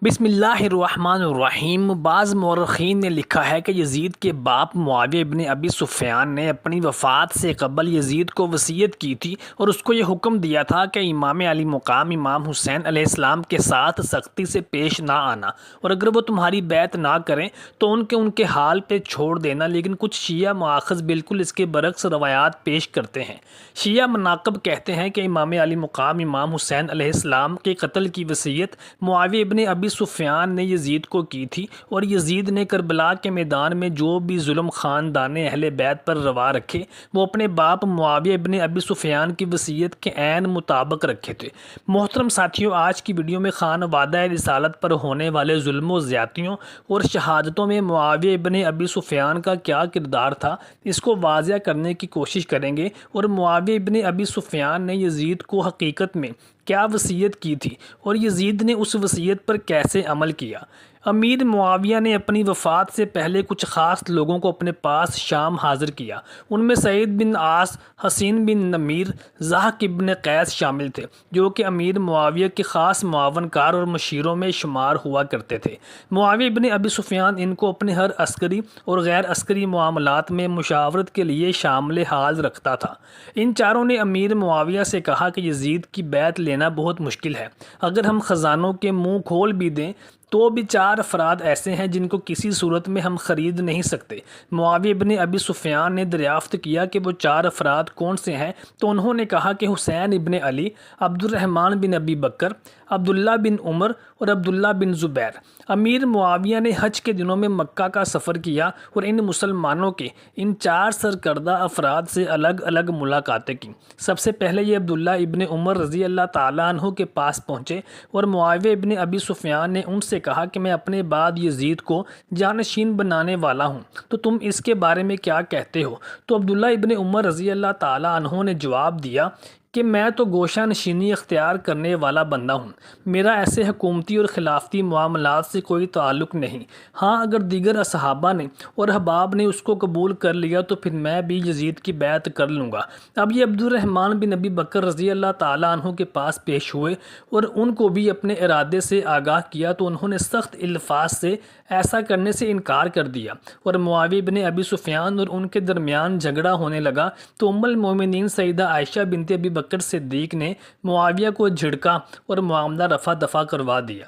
بسم اللہ الرحمن الرحیم۔ بعض مورخین نے لکھا ہے کہ یزید کے باپ معاویہ ابن ابی سفیان نے اپنی وفات سے قبل یزید کو وصیت کی تھی اور اس کو یہ حکم دیا تھا کہ امام علی مقام امام حسین علیہ السلام کے ساتھ سختی سے پیش نہ آنا، اور اگر وہ تمہاری بیعت نہ کریں تو ان کے حال پہ چھوڑ دینا۔ لیکن کچھ شیعہ مؤاخذ بالکل اس کے برعکس روایات پیش کرتے ہیں۔ شیعہ مناقب کہتے ہیں کہ امام علی مقام امام حسین علیہ السلام کے قتل کی وصیت معاویہ ابن ابی سفیان نے یزید کو کی تھی، اور یزید نے کربلا کے میدان میں جو بھی ظلم خاندان اہل بیت پر روا رکھے وہ اپنے باپ معاویہ ابن ابی سفیان کی وصیت کے عین مطابق رکھے تھے۔ محترم ساتھیوں، آج کی ویڈیو میں خانوادہ رسالت پر ہونے والے ظلم و زیادتیوں اور شہادتوں میں معاویہ ابن ابی سفیان کا کیا کردار تھا، اس کو واضح کرنے کی کوشش کریں گے، اور معاویہ ابن ابی سفیان نے یزید کو حقیقت میں کیا وصیت کی تھی اور یزید نے اس وصیت پر کیسے عمل کیا۔ امیر معاویہ نے اپنی وفات سے پہلے کچھ خاص لوگوں کو اپنے پاس شام حاضر کیا۔ ان میں سعید بن عاص، حسین بن نمیر، ضحاک ابن قیس شامل تھے، جو کہ امیر معاویہ کے خاص معاون کار اور مشیروں میں شمار ہوا کرتے تھے۔ معاویہ ابن ابی سفیان ان کو اپنے ہر عسکری اور غیر عسکری معاملات میں مشاورت کے لیے شامل حال رکھتا تھا۔ ان چاروں نے امیر معاویہ سے کہا کہ یزید کی بیعت لینا بہت مشکل ہے۔ اگر ہم خزانوں کے منہ کھول بھی دیں تو بھی 4 افراد ایسے ہیں جن کو کسی صورت میں ہم خرید نہیں سکتے۔ معاویہ ابن ابی سفیان نے دریافت کیا کہ وہ 4 افراد کون سے ہیں، تو انہوں نے کہا کہ حسین ابن علی، عبد الرحمن بن ابی بکر، عبداللہ بن عمر اور عبداللہ بن زبیر۔ امیر معاویہ نے حج کے دنوں میں مکہ کا سفر کیا اور ان مسلمانوں کے ان 4 سرکردہ افراد سے الگ الگ ملاقاتیں کی۔ سب سے پہلے یہ عبداللہ ابن عمر رضی اللہ تعالیٰ عنہ کے پاس پہنچے اور معاویہ ابن ابی سفیان نے ان سے کہا کہ میں اپنے بعد یزید کو جانشین بنانے والا ہوں، تو تم اس کے بارے میں کیا کہتے ہو؟ تو عبداللہ ابن عمر رضی اللہ تعالیٰ عنہ نے جواب دیا کہ میں تو گوشہ نشینی اختیار کرنے والا بندہ ہوں، میرا ایسے حکومتی اور خلافتی معاملات سے کوئی تعلق نہیں۔ ہاں، اگر دیگر صحابہ نے اور احباب نے اس کو قبول کر لیا تو پھر میں بھی یزید کی بیعت کر لوں گا۔ اب یہ عبد الرحمن بن ابی بکر رضی اللہ تعالیٰ عنہ کے پاس پیش ہوئے اور ان کو بھی اپنے ارادے سے آگاہ کیا، تو انہوں نے سخت الفاظ سے ایسا کرنے سے انکار کر دیا، اور معاویہ بن ابی سفیان اور ان کے درمیان جھگڑا ہونے لگا تو ام المومنین سیدہ عائشہ بنت ابی بکر صدیق نے معاویہ کو جھڑکا اور معاملہ رفع دفع کروا دیا۔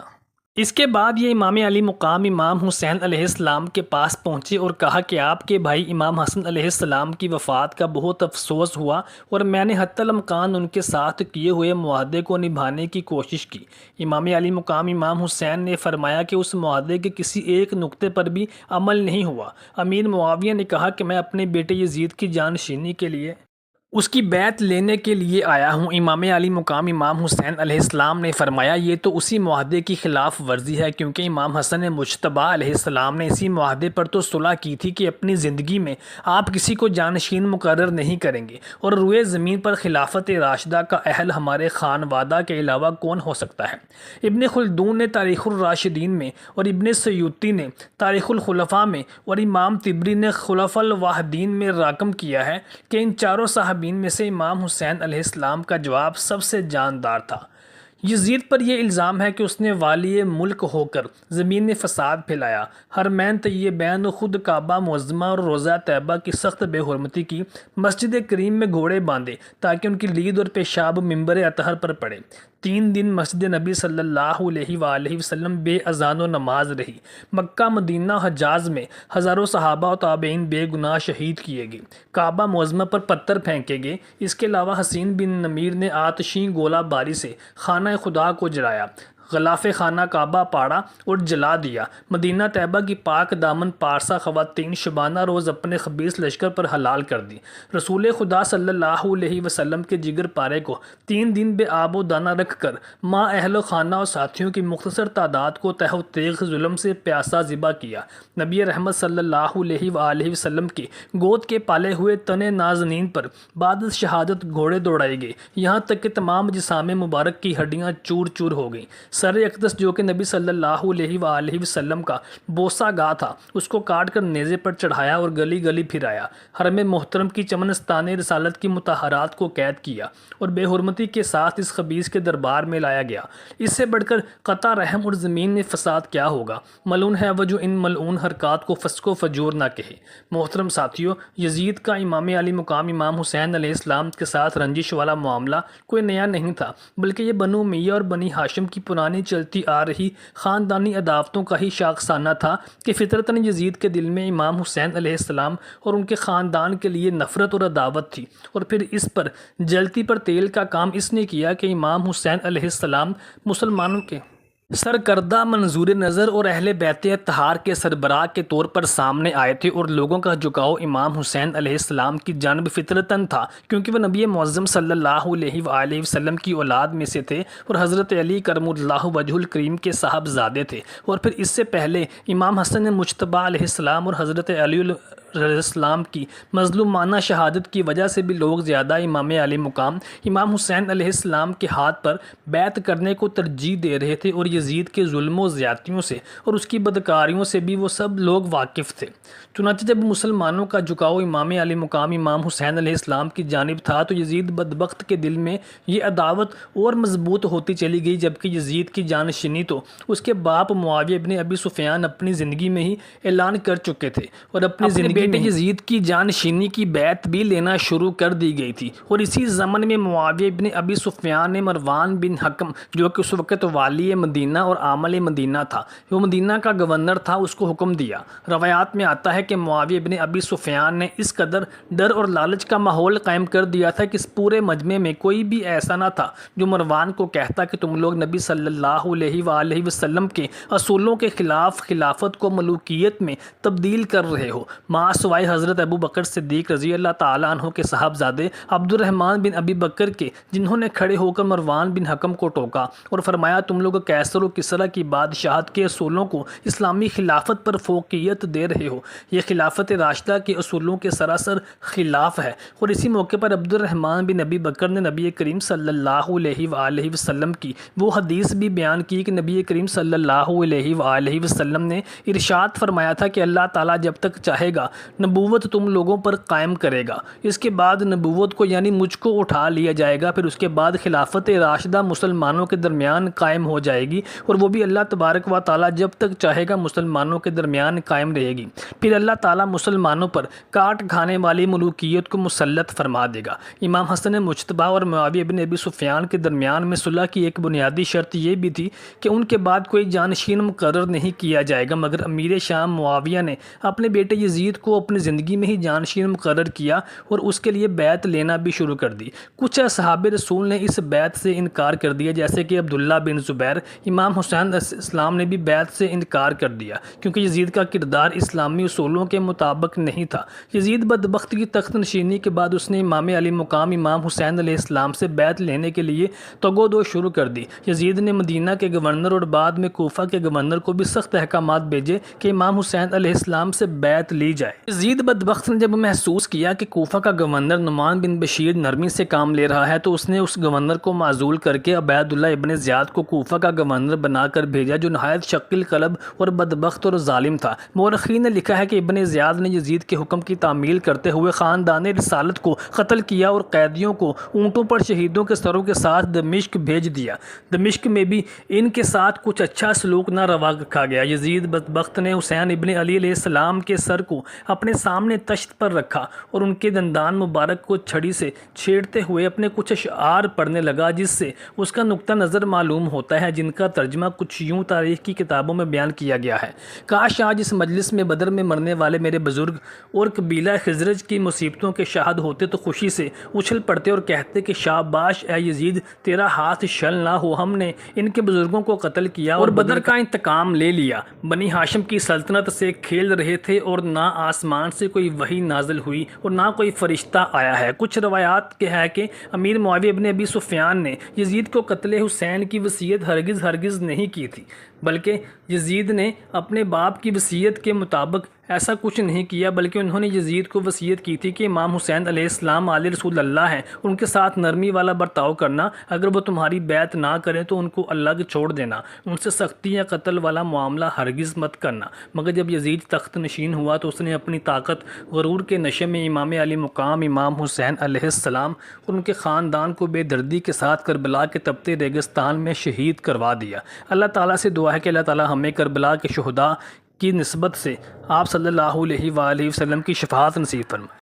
اس کے بعد یہ امام علی مقام امام حسین علیہ السلام کے پاس پہنچے اور کہا کہ آپ کے بھائی امام حسن علیہ السلام کی وفات کا بہت افسوس ہوا، اور میں نے حتی الامکان ان کے ساتھ کیے ہوئے معاہدے کو نبھانے کی کوشش کی۔ امام علی مقام امام حسین نے فرمایا کہ اس معاہدے کے کسی ایک نقطے پر بھی عمل نہیں ہوا۔ امیر معاویہ نے کہا کہ میں اپنے بیٹے یزید کی جانشینی کے لیے اس کی بیعت لینے کے لیے آیا ہوں۔ امام علی مقام امام حسین علیہ السلام نے فرمایا یہ تو اسی معاہدے کی خلاف ورزی ہے، کیونکہ امام حسن مجتبیٰ علیہ السلام نے اسی معاہدے پر تو صلح کی تھی کہ اپنی زندگی میں آپ کسی کو جانشین مقرر نہیں کریں گے، اور روئے زمین پر خلافت راشدہ کا اہل ہمارے خانوادہ کے علاوہ کون ہو سکتا ہے۔ ابن خلدون نے تاریخ الراشدین میں، اور ابن سیوطی نے تاریخ الخلفاء میں، اور امام طبری نے خلفاء الواحدین میں راقم کیا ہے کہ ان چاروں صحابین میں سے امام حسین علیہ السلام کا جواب سب سے جاندار تھا۔ یزید پر یہ الزام ہے کہ اس نے والی ملک ہو کر زمین میں فساد پھیلایا، حرمین طیبین، خود کعبہ معظمہ اور روضہ طیبہ کی سخت بے حرمتی کی، مسجد کریم میں گھوڑے باندھے تاکہ ان کی لید اور پیشاب منبر اطہر پر پڑے، 3 دن مسجد نبی صلی اللہ علیہ وآلہ وسلم بے اذان و نماز رہی، مکہ مدینہ حجاز میں ہزاروں صحابہ و تابعین بے گناہ شہید کیے گئے، کعبہ معظمہ پر پتھر پھینکے گئے۔ اس کے علاوہ حسین بن نمیر نے آتشیں گولہ باری سے خانہ خدا کو جلایا، غلاف خانہ کعبہ پاڑا اور جلا دیا۔ مدینہ طیبہ کی پاک دامن پارسا خواتین شبانہ روز اپنے خبیث لشکر پر حلال کر دی۔ رسول خدا صلی اللہ علیہ وسلم کے جگر پارے کو 3 دن بے آب و دانہ رکھ کر ماں اہل و خانہ اور ساتھیوں کی مختصر تعداد کو تہ و تیغ ظلم سے پیاسا ذبح کیا۔ نبی رحمت صلی اللہ علیہ وآلہ وسلم کے گود کے پالے ہوئے تن نازنین پر بعد شہادت گھوڑے دوڑائے گئے، یہاں تک کہ تمام جسام مبارک کی ہڈیاں چور چور ہو گئیں۔ سر اقدس جو کہ نبی صلی اللہ علیہ وآلہ وسلم کا بوسہ گاہ تھا اس کو کاٹ کر نیزے پر چڑھایا اور گلی گلی پھرایا۔ حرم محترم کی چمنستان رسالت کی مطہرات کو قید کیا اور بے حرمتی کے ساتھ اس خبیث کے دربار میں لایا گیا۔ اس سے بڑھ کر قطع رحم اور زمین میں فساد کیا ہوگا؟ ملعون ہے وہ جو ان ملعون حرکات کو فسق و فجور نہ کہے۔ محترم ساتھیو، یزید کا امام علی مقام امام حسین علیہ السلام کے ساتھ رنجش والا معاملہ کوئی نیا نہیں تھا، بلکہ یہ بنو امیہ اور بنی ہاشم کی پرانی چلتی آ رہی خاندانی عداوتوں کا ہی شاخسانہ تھا کہ فطرتاً یزید کے دل میں امام حسین علیہ السلام اور ان کے خاندان کے لیے نفرت اور عداوت تھی، اور پھر اس پر جلتی پر تیل کا کام اس نے کیا کہ امام حسین علیہ السلام مسلمانوں کے سرکردہ منظور نظر اور اہل بیت اطہار کے سربراہ کے طور پر سامنے آئے تھے، اور لوگوں کا جھکاؤ امام حسین علیہ السلام کی جانب فطرتاً تھا، کیونکہ وہ نبی معظم صلی اللہ علیہ وآلہ وسلم کی اولاد میں سے تھے اور حضرت علی کرم اللہ وجہ الکریم کے صاحبزادے تھے، اور پھر اس سے پہلے امام حسن مجتبیٰ علیہ السلام اور حضرت علی علیہ السلام کی مظلومانہ شہادت کی وجہ سے بھی لوگ زیادہ امام علی مقام امام حسین علیہ السلام کے ہاتھ پر بیعت کرنے کو ترجیح دے رہے تھے، اور یزید کے ظلم و زیادتیوں سے اور اس کی بدکاریوں سے بھی وہ سب لوگ واقف تھے۔ چنانچہ جب مسلمانوں کا جھکاؤ امام علی مقام امام حسین علیہ السلام کی جانب تھا تو یزید بدبخت کے دل میں یہ عداوت اور مضبوط ہوتی چلی گئی، جبکہ یزید کی جانشینی تو اس کے باپ معاویہ ابن ابی سفیان اپنی زندگی میں ہی اعلان کر چکے تھے، اور اپنی زندگی بیٹے یزید کی جانشینی کی بیعت بھی لینا شروع کر دی گئی تھی۔ اور اسی زمن میں معاویہ ابن ابی سفیان نے مروان بن حکم جو کہ اس وقت والی مدینہ اور عامل مدینہ تھا، وہ مدینہ کا گورنر تھا، اس کو حکم دیا۔ روایات میں آتا ہے کہ معاویہ ابن ابی سفیان نے اس قدر ڈر اور لالچ کا ماحول قائم کر دیا تھا کہ اس پورے مجمع میں کوئی بھی ایسا نہ تھا جو مروان کو کہتا کہ تم لوگ نبی صلی اللہ علیہ وآلہ وسلم کے اصولوں کے خلاف خلافت کو ملوکیت میں تبدیل کر رہے ہو، سوائے حضرت ابو بکر صدیق رضی اللہ تعالیٰ عنہ کے صاحبزادے عبد الرحمن بن ابی بکر کے، جنہوں نے کھڑے ہو کر مروان بن حکم کو ٹوکا اور فرمایا تم لوگ کیسر و کسریٰ کی بادشاہت کے اصولوں کو اسلامی خلافت پر فوقیت دے رہے ہو، یہ خلافت راشدہ کے اصولوں کے سراسر خلاف ہے۔ اور اسی موقع پر عبد الرحمن بن ابی بکر نے نبی کریم صلی اللہ علیہ وآلہ وسلم کی وہ حدیث بھی بیان کی کہ نبی کریم صلی اللہ علیہ وآلہ وسلم نے ارشاد فرمایا تھا کہ اللہ تعالیٰ جب تک چاہے گا نبوت تم لوگوں پر قائم کرے گا، اس کے بعد نبوت کو یعنی مجھ کو اٹھا لیا جائے گا، پھر اس کے بعد خلافت راشدہ مسلمانوں کے درمیان قائم ہو جائے گی، اور وہ بھی اللہ تبارک و تعالیٰ جب تک چاہے گا مسلمانوں کے درمیان قائم رہے گی، پھر اللہ تعالیٰ مسلمانوں پر کاٹ کھانے والی ملوکیت کو مسلط فرما دے گا۔ امام حسن مجتبیٰ اور معاویہ ابن ابی سفیان کے درمیان میں صلح کی ایک بنیادی شرط یہ بھی تھی کہ ان کے بعد کوئی جانشین مقرر نہیں کیا جائے گا، مگر امیر شام معاویہ نے اپنے بیٹے یزید کو اپنی زندگی میں ہی جانشین مقرر کیا اور اس کے لیے بیعت لینا بھی شروع کر دی۔ کچھ اصحاب رسول نے اس بیعت سے انکار کر دیا، جیسے کہ عبداللہ بن زبیر۔ امام حسین اسلام نے بھی بیعت سے انکار کر دیا کیونکہ یزید کا کردار اسلامی اصولوں کے مطابق نہیں تھا۔ یزید بدبخت کی تخت نشینی کے بعد اس نے امام علی مقام امام حسین علیہ السلام سے بیعت لینے کے لیے تگودو شروع کر دی۔ یزید نے مدینہ کے گورنر اور بعد میں کوفہ کے گورنر کو بھی سخت احکامات بھیجے کہ امام حسین علیہ السلام سے بیعت لی جائے۔ یزید بدبخت نے جب محسوس کیا کہ کوفہ کا گورنر نعمان بن بشیر نرمی سے کام لے رہا ہے تو اس نے اس گورنر کو معزول کر کے عبید اللہ ابن زیاد کو کوفہ کا گورنر بنا کر بھیجا، جو نہایت شقی قلب اور بدبخت اور ظالم تھا۔ مورخین نے لکھا ہے کہ ابن زیاد نے یزید کے حکم کی تعمیل کرتے ہوئے خاندان رسالت کو قتل کیا اور قیدیوں کو اونٹوں پر شہیدوں کے سروں کے ساتھ دمشق بھیج دیا۔ دمشق میں بھی ان کے ساتھ کچھ اچھا سلوک نہ روا رکھا گیا۔ یزید بدبخت نے حسین ابن علی علیہ السلام کے سر کو اپنے سامنے تشت پر رکھا اور ان کے دندان مبارک کو چھڑی سے چھیڑتے ہوئے اپنے کچھ اشعار پڑھنے لگا، جس سے اس کا نقطہ نظر معلوم ہوتا ہے، جن کا ترجمہ کچھ یوں تاریخ کی کتابوں میں بیان کیا گیا ہے۔ کاش آج اس مجلس میں بدر میں مرنے والے میرے بزرگ اور قبیلہ خزرج کی مصیبتوں کے شاہد ہوتے تو خوشی سے اچھل پڑتے اور کہتے کہ شاباش اے یزید، تیرا ہاتھ شل نہ ہو، ہم نے ان کے بزرگوں کو قتل کیا اور بدر کا انتقام لے لیا۔ بنی ہاشم کی سلطنت سے کھیل رہے تھے اور نہ آسمان سے کوئی وحی نازل ہوئی اور نہ کوئی فرشتہ آیا ہے۔ کچھ روایات کے ہے کہ امیر معاویہ ابن ابی سفیان نے یزید کو قتل حسین کی وصیت ہرگز نہیں کی تھی، بلکہ یزید نے اپنے باپ کی وصیت کے مطابق ایسا کچھ نہیں کیا، بلکہ انہوں نے یزید کو وصیت کی تھی کہ امام حسین علیہ السلام آل رسول اللہ ہیں، ان کے ساتھ نرمی والا برتاؤ کرنا، اگر وہ تمہاری بیعت نہ کریں تو ان کو اللہ کے چھوڑ دینا، ان سے سختی یا قتل والا معاملہ ہرگز مت کرنا۔ مگر جب یزید تخت نشین ہوا تو اس نے اپنی طاقت غرور کے نشے میں امام علی مقام امام حسین علیہ السلام اور ان کے خاندان کو بے دردی کے ساتھ کربلا کے تپتے ریگستان میں شہید کروا دیا۔ اللہ تعالیٰ سے دعا ہے کہ اللہ تعالیٰ ہمیں کربلا کے شہداء کی نسبت سے آپ صلی اللہ علیہ وآلہ وسلم کی شفاعت نصیب فرمائے۔